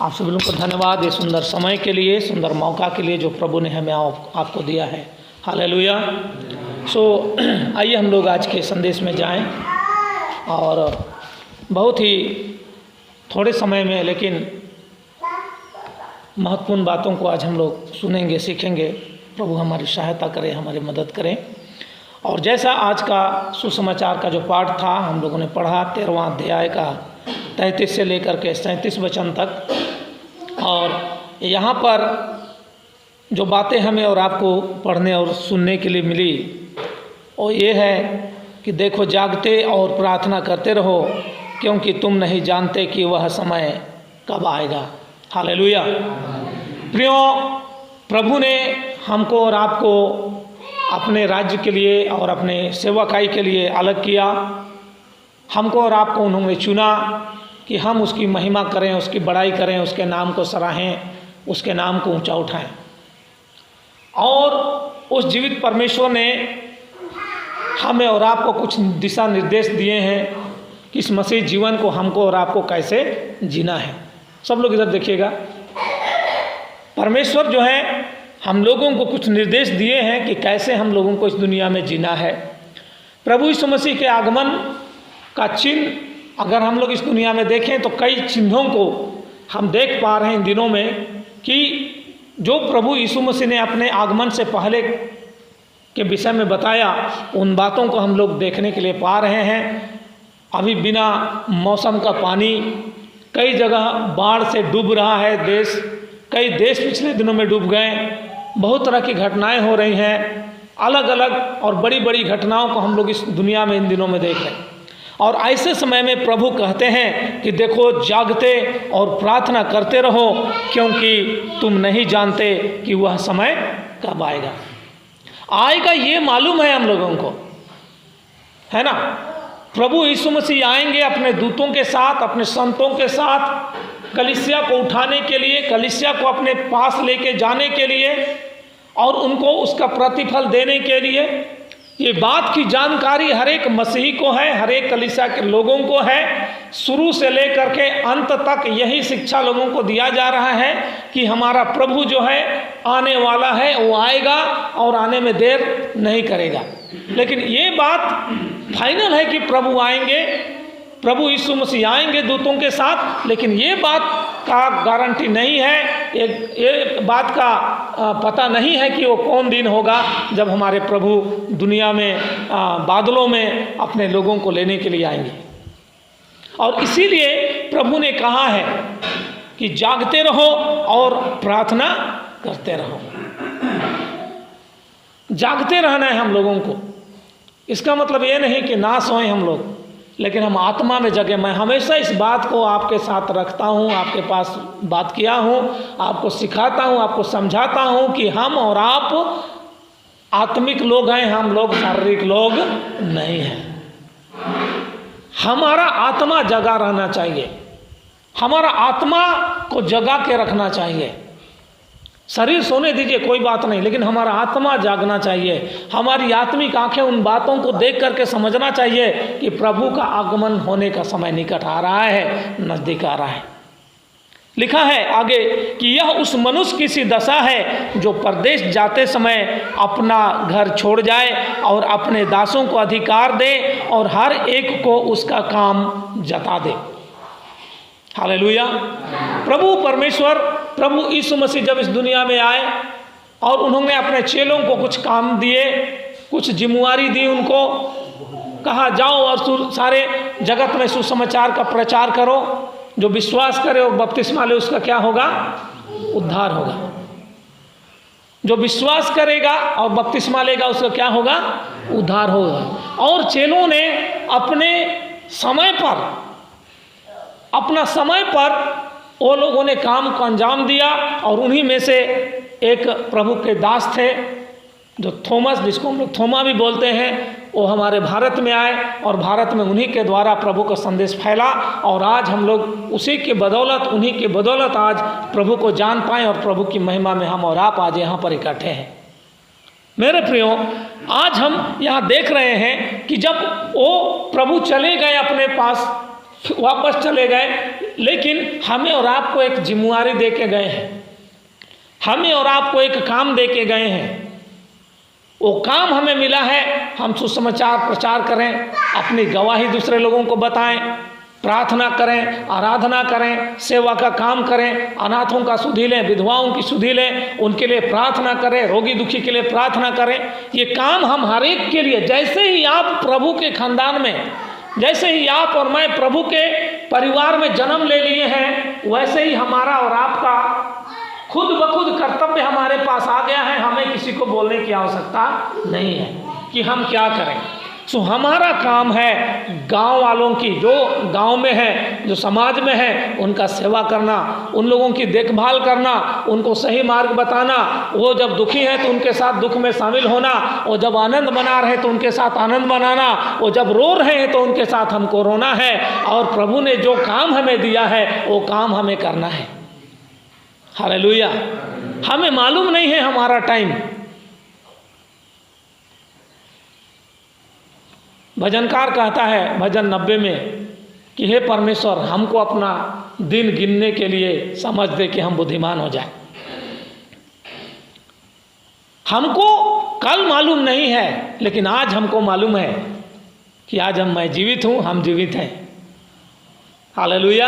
आप सभी लोगों को धन्यवाद ये सुंदर समय के लिए, सुंदर मौका के लिए जो प्रभु ने हमें आपको दिया है। हालेलुया। आइए हम लोग आज के संदेश में जाएं और बहुत ही थोड़े समय में लेकिन महत्वपूर्ण बातों को आज हम लोग सुनेंगे, सीखेंगे। प्रभु हमारी सहायता करें, हमारी मदद करें। और जैसा आज का सुसमाचार का जो पाठ था हम लोगों ने पढ़ा 13वां अध्याय का 33 से लेकर के 37 वचन तक, और यहाँ पर जो बातें हमें और आपको पढ़ने और सुनने के लिए मिली वो ये है कि देखो जागते और प्रार्थना करते रहो क्योंकि तुम नहीं जानते कि वह समय कब आएगा। हालेलुया। प्रियो, प्रभु ने हमको और आपको अपने राज्य के लिए और अपने सेवकाई के लिए अलग किया। हमको और आपको उन्होंने चुना कि हम उसकी महिमा करें, उसकी बड़ाई करें, उसके नाम को सराहें, उसके नाम को ऊंचा उठाएं। और उस जीवित परमेश्वर ने हमें और आपको कुछ दिशा निर्देश दिए हैं कि इस मसीह जीवन को हमको और आपको कैसे जीना है। सब लोग इधर देखिएगा। परमेश्वर जो है हम लोगों को कुछ निर्देश दिए हैं कि कैसे हम लोगों को इस दुनिया में जीना है। प्रभु यीशु मसीह के आगमन का चिन्ह अगर हम लोग इस दुनिया में देखें तो कई चिन्हों को हम देख पा रहे हैं इन दिनों में कि जो प्रभु यीशु मसीह ने अपने आगमन से पहले के विषय में बताया, उन बातों को हम लोग देखने के लिए पा रहे हैं। अभी बिना मौसम का पानी, कई जगह बाढ़ से डूब रहा है देश, कई देश पिछले दिनों में डूब गए। बहुत तरह की घटनाएं हो रही हैं, अलग अलग और बड़ी बड़ी घटनाओं को हम लोग इस दुनिया में इन दिनों में देख रहे हैं। और ऐसे समय में प्रभु कहते हैं कि देखो जागते और प्रार्थना करते रहो क्योंकि तुम नहीं जानते कि वह समय कब आएगा। आएगा ये मालूम है हम लोगों को, है ना। प्रभु यीशु मसीह आएंगे अपने दूतों के साथ, अपने संतों के साथ, कलीसिया को उठाने के लिए, कलीसिया को अपने पास लेके जाने के लिए और उनको उसका प्रतिफल देने के लिए। ये बात की जानकारी हर एक मसीही को है, हर एक कलीसिया के लोगों को है। शुरू से लेकर के अंत तक यही शिक्षा लोगों को दिया जा रहा है कि हमारा प्रभु जो है आने वाला है, वो आएगा और आने में देर नहीं करेगा। लेकिन ये बात फाइनल है कि प्रभु आएंगे, प्रभु यीशु मसीह आएंगे दूतों के साथ, लेकिन ये बात का गारंटी नहीं है, ये बात का पता नहीं है कि वो कौन दिन होगा जब हमारे प्रभु दुनिया में बादलों में अपने लोगों को लेने के लिए आएंगे। और इसीलिए प्रभु ने कहा है कि जागते रहो और प्रार्थना करते रहो। जागते रहना है हम लोगों को। इसका मतलब ये नहीं कि ना सोएं हम लोग, लेकिन हम आत्मा में जगे। मैं हमेशा इस बात को आपके साथ रखता हूँ, आपके पास बात किया हूँ, आपको सिखाता हूँ, आपको समझाता हूँ कि हम और आप आत्मिक लोग हैं, हम लोग शारीरिक लोग नहीं हैं। हमारा आत्मा जगा रहना चाहिए, हमारा आत्मा को जगा के रखना चाहिए। शरीर सोने दीजिए, कोई बात नहीं, लेकिन हमारा आत्मा जागना चाहिए। हमारी आत्मिक आंखें उन बातों को देख करके समझना चाहिए कि प्रभु का आगमन होने का समय निकट आ रहा है, नजदीक आ रहा है। लिखा है आगे कि यह उस मनुष्य की सी दशा है जो परदेश जाते समय अपना घर छोड़ जाए और अपने दासों को अधिकार दे और हर एक को उसका काम जता दे। हालेलुया। प्रभु परमेश्वर, प्रभु यीशु मसीह जब इस दुनिया में आए और उन्होंने अपने चेलों को कुछ काम दिए, कुछ जिम्मेवारी दी, उनको कहा जाओ और सारे जगत में सुसमाचार का प्रचार करो। जो विश्वास करे और बपतिस्मा ले उसका क्या होगा? उद्धार होगा। जो विश्वास करेगा और बपतिस्मा लेगा उसका क्या होगा? उद्धार होगा। और चेलों ने अपने समय पर, अपना समय पर वो लोगों ने काम को अंजाम दिया। और उन्हीं में से एक प्रभु के दास थे जो थॉमस, जिसको हम लोग थोमा भी बोलते हैं, वो हमारे भारत में आए और भारत में उन्हीं के द्वारा प्रभु का संदेश फैला। और आज हम लोग उसी के बदौलत, उन्हीं के बदौलत आज प्रभु को जान पाएँ और प्रभु की महिमा में हम और आप आज यहाँ पर इकट्ठे हैं। मेरे प्रियो, आज हम यहाँ देख रहे हैं कि जब वो प्रभु चले गए अपने पास वापस चले गए, लेकिन हमें और आपको एक जिम्मेवारी दे के गए हैं, हमें और आपको एक काम दे के गए हैं। वो काम हमें मिला है, हम सुसमाचार प्रचार करें, अपनी गवाही दूसरे लोगों को बताएं, प्रार्थना करें, आराधना करें, सेवा का काम करें, अनाथों का सुधि लें, विधवाओं की सुधि लें, उनके लिए प्रार्थना करें, रोगी दुखी के लिए प्रार्थना करें। ये काम हम हर एक के लिए, जैसे ही आप प्रभु के खानदान में, जैसे ही आप और मैं प्रभु के परिवार में जन्म ले लिए हैं, वैसे ही हमारा और आपका खुद ब खुद कर्तव्य हमारे पास आ गया है। हमें किसी को बोलने की आवश्यकता नहीं है कि हम क्या करें। सो हमारा काम है गांव वालों की, जो गांव में है, जो समाज में है, उनका सेवा करना, उन लोगों की देखभाल करना, उनको सही मार्ग बताना। वो जब दुखी हैं तो उनके साथ दुख में शामिल होना, और जब आनंद मना रहे तो उनके साथ आनंद मनाना, और जब रो रहे हैं तो उनके साथ हमको रोना है। और प्रभु ने जो काम हमें दिया है वो काम हमें करना है। हालेलुया। हमें मालूम नहीं है हमारा टाइम। भजनकार कहता है भजन 90 में कि हे परमेश्वर, हमको अपना दिन गिनने के लिए समझ दे कि हम बुद्धिमान हो जाए। हमको कल मालूम नहीं है, लेकिन आज हमको मालूम है कि आज मैं जीवित हूँ, हम जीवित हैं। हालेलुया।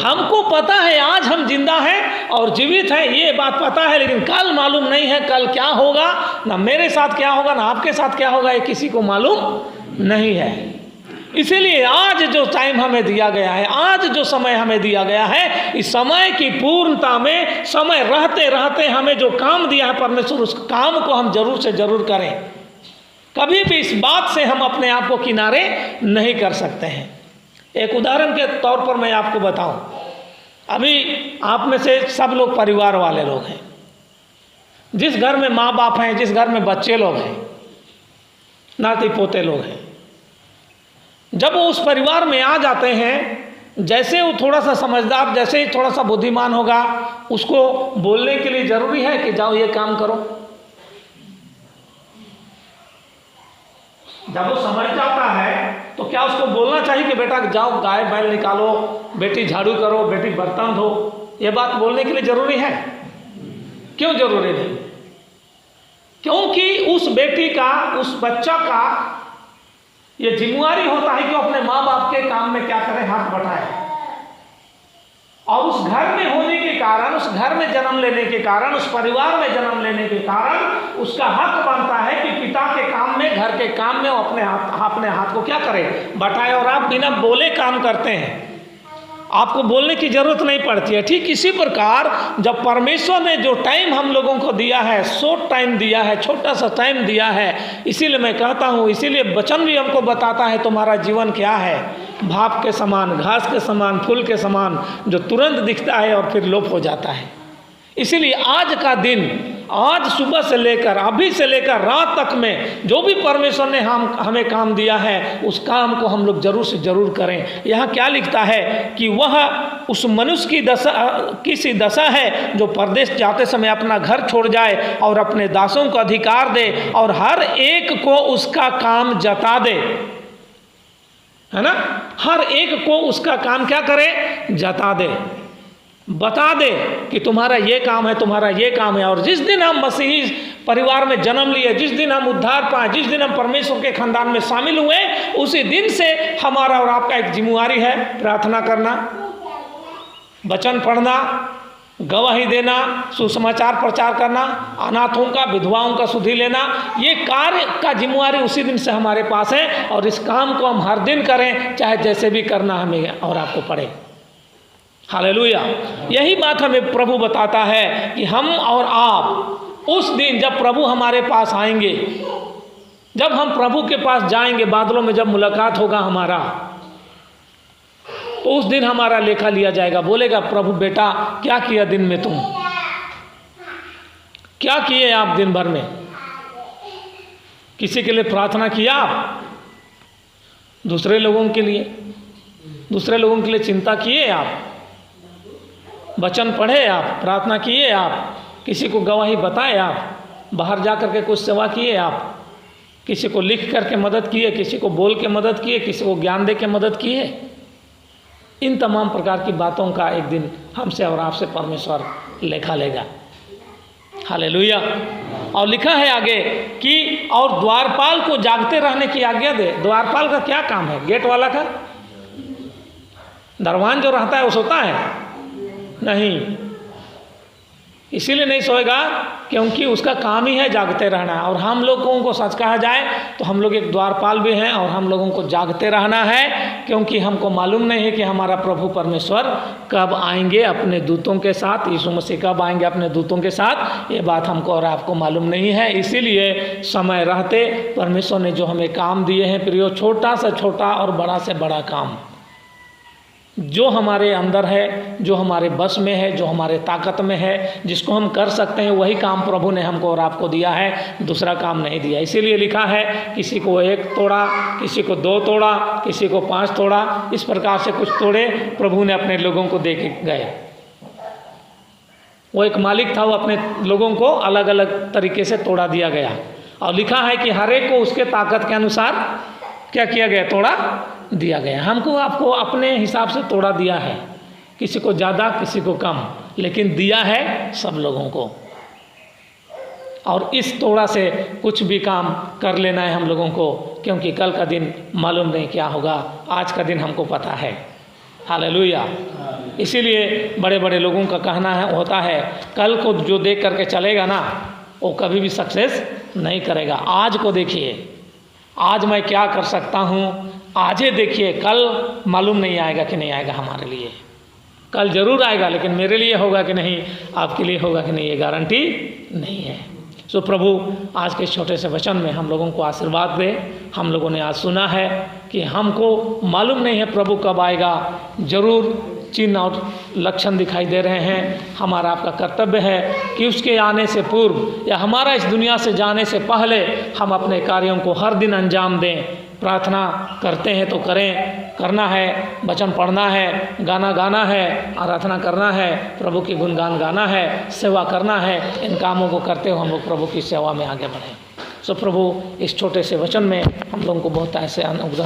हमको पता है आज हम जिंदा हैं और जीवित हैं, ये बात पता है, लेकिन कल मालूम नहीं है कल क्या होगा, ना मेरे साथ क्या होगा, ना आपके साथ क्या होगा, ये किसी को मालूम नहीं है। इसीलिए आज जो टाइम हमें दिया गया है, आज जो समय हमें दिया गया है, इस समय की पूर्णता में, समय रहते रहते हमें जो काम दिया है परमेश्वर, उस काम को हम जरूर से जरूर करें। कभी भी इस बात से हम अपने आप को किनारे नहीं कर सकते हैं। एक उदाहरण के तौर पर मैं आपको बताऊं, अभी आप में से सब लोग परिवार वाले लोग हैं। जिस घर में माँ बाप हैं, जिस घर में बच्चे लोग हैं, नाती पोते लोग हैं, जब वो उस परिवार में आ जाते हैं, जैसे वो थोड़ा सा समझदार, जैसे ही थोड़ा सा बुद्धिमान होगा, उसको बोलने के लिए जरूरी है कि जाओ ये काम करो। जब वो समझ जाता है तो क्या उसको बोलना चाहिए कि बेटा जाओ गाय बैल निकालो, बेटी झाड़ू करो, बेटी बर्तन धो? ये बात बोलने के लिए जरूरी है? क्यों जरूरी नहीं? क्योंकि उस बेटी का, उस बच्चा का ये जिम्मेवारी होता है कि वो अपने माँ बाप के काम में क्या करे, हाथ बटाए। और उस घर में होने के कारण, उस घर में जन्म लेने के कारण, उस परिवार में जन्म लेने के कारण उसका हक बनता है कि पिता के काम में, घर के काम में वो अपने हाथ को क्या करे, बटाए। और आप बिना बोले काम करते हैं, आपको बोलने की जरूरत नहीं पड़ती है। ठीक इसी प्रकार जब परमेश्वर ने जो टाइम हम लोगों को दिया है, शॉर्ट टाइम दिया है, छोटा सा टाइम दिया है, इसीलिए मैं कहता हूँ, इसीलिए वचन भी हमको बताता है तुम्हारा जीवन क्या है, भाप के समान, घास के समान, फूल के समान, जो तुरंत दिखता है और फिर लोप हो जाता है। इसीलिए आज का दिन, आज सुबह से लेकर, अभी से लेकर रात तक में जो भी परमेश्वर ने हमें काम दिया है, उस काम को हम लोग जरूर से जरूर करें। यहाँ क्या लिखता है कि वह उस मनुष्य की दशा, किसी दशा है जो परदेश जाते समय अपना घर छोड़ जाए और अपने दासों को अधिकार दे और हर एक को उसका काम जता दे, है ना? हर एक को उसका काम क्या करे, जता दे, बता दे कि तुम्हारा ये काम है, तुम्हारा ये काम है। और जिस दिन हम मसीही परिवार में जन्म लिए, जिस दिन हम उद्धार पाए, जिस दिन हम परमेश्वर के खानदान में शामिल हुए, उसी दिन से हमारा और आपका एक जिम्मेवारी है प्रार्थना करना, वचन पढ़ना, गवाही देना, सुसमाचार प्रचार करना, अनाथों का, विधवाओं का सुधि लेना। ये कार्य का जिम्मेवारी उसी दिन से हमारे पास है और इस काम को हम हर दिन करें, चाहे जैसे भी करना हमें और आपको पड़े। हालेलुया। यही बात हमें प्रभु बताता है कि हम और आप उस दिन जब प्रभु हमारे पास आएंगे, जब हम प्रभु के पास जाएंगे, बादलों में जब मुलाकात होगा हमारा, तो उस दिन हमारा लेखा लिया जाएगा। बोलेगा प्रभु, बेटा क्या किया दिन में, तुम क्या किए आप दिन भर में? किसी के लिए प्रार्थना किया आप? दूसरे लोगों के लिए, दूसरे लोगों के लिए चिंता किए आप? वचन पढ़े आप? प्रार्थना किए आप? किसी को गवाही बताए आप? बाहर जा कर के कुछ सेवा किए आप? किसी को लिख करके मदद किए, किसी को बोल के मदद किए, किसी को ज्ञान दे के मदद किए? इन तमाम प्रकार की बातों का एक दिन हमसे और आपसे परमेश्वर लेखा लेगा। हालेलुया। और लिखा है आगे कि और द्वारपाल को जागते रहने की आज्ञा दे। द्वारपाल का क्या काम है? गेट वाला का? दरवान जो रहता है वो सोता है? नहीं, इसीलिए नहीं सोएगा क्योंकि उसका काम ही है जागते रहना। और हम लोगों को सच कहा जाए तो हम लोग एक द्वारपाल भी हैं और हम लोगों को जागते रहना है, क्योंकि हमको मालूम नहीं है कि हमारा प्रभु परमेश्वर कब आएंगे अपने दूतों के साथ, यीशु मसीह कब आएंगे अपने दूतों के साथ, ये बात हमको और आपको मालूम नहीं है। इसीलिए समय रहते परमेश्वर ने जो हमें काम दिए हैं प्रियो, छोटा से छोटा और बड़ा से बड़ा काम जो हमारे अंदर है, जो हमारे बस में है, जो हमारे ताकत में है, जिसको हम कर सकते हैं, वही काम प्रभु ने हमको और आपको दिया है, दूसरा काम नहीं दिया। इसीलिए लिखा है किसी को 1 तोड़ा, किसी को 2 तोड़ा, किसी को 5 तोड़ा, इस प्रकार से कुछ तोड़े प्रभु ने अपने लोगों को दे के गए। वो एक मालिक था, वो अपने लोगों को अलग अलग तरीके से तोड़ा दिया गया। और लिखा है कि हर एक को उसके ताकत के अनुसार क्या किया गया? तोड़ा दिया गया। हमको आपको अपने हिसाब से तोड़ा दिया है, किसी को ज़्यादा किसी को कम, लेकिन दिया है सब लोगों को। और इस तोड़ा से कुछ भी काम कर लेना है हम लोगों को, क्योंकि कल का दिन मालूम नहीं क्या होगा, आज का दिन हमको पता है। हालेलुया। इसीलिए बड़े बड़े लोगों का कहना है होता है कल को जो देख करके चलेगा ना वो कभी भी सक्सेस नहीं करेगा। आज को देखिए, आज मैं क्या कर सकता हूँ, आज ही देखिए, कल मालूम नहीं आएगा कि नहीं आएगा हमारे लिए। कल जरूर आएगा, लेकिन मेरे लिए होगा कि नहीं, आपके लिए होगा कि नहीं, ये गारंटी नहीं है। सो प्रभु आज के छोटे से वचन में हम लोगों को आशीर्वाद दे। हम लोगों ने आज सुना है कि हमको मालूम नहीं है प्रभु कब आएगा, जरूर चिन्ह और लक्षण दिखाई दे रहे हैं। हमारा आपका कर्तव्य है कि उसके आने से पूर्व या हमारा इस दुनिया से जाने से पहले हम अपने कार्यों को हर दिन अंजाम दें। प्रार्थना करते हैं तो करें, करना है, वचन पढ़ना है, गाना गाना है, आराधना करना है, प्रभु की गुणगान गाना है, सेवा करना है। इन कामों को करते हुए हम लोग प्रभु की सेवा में आगे बढ़ें। सो प्रभु इस छोटे से वचन में हम लोगों को बहुत ऐसे अनुग्रह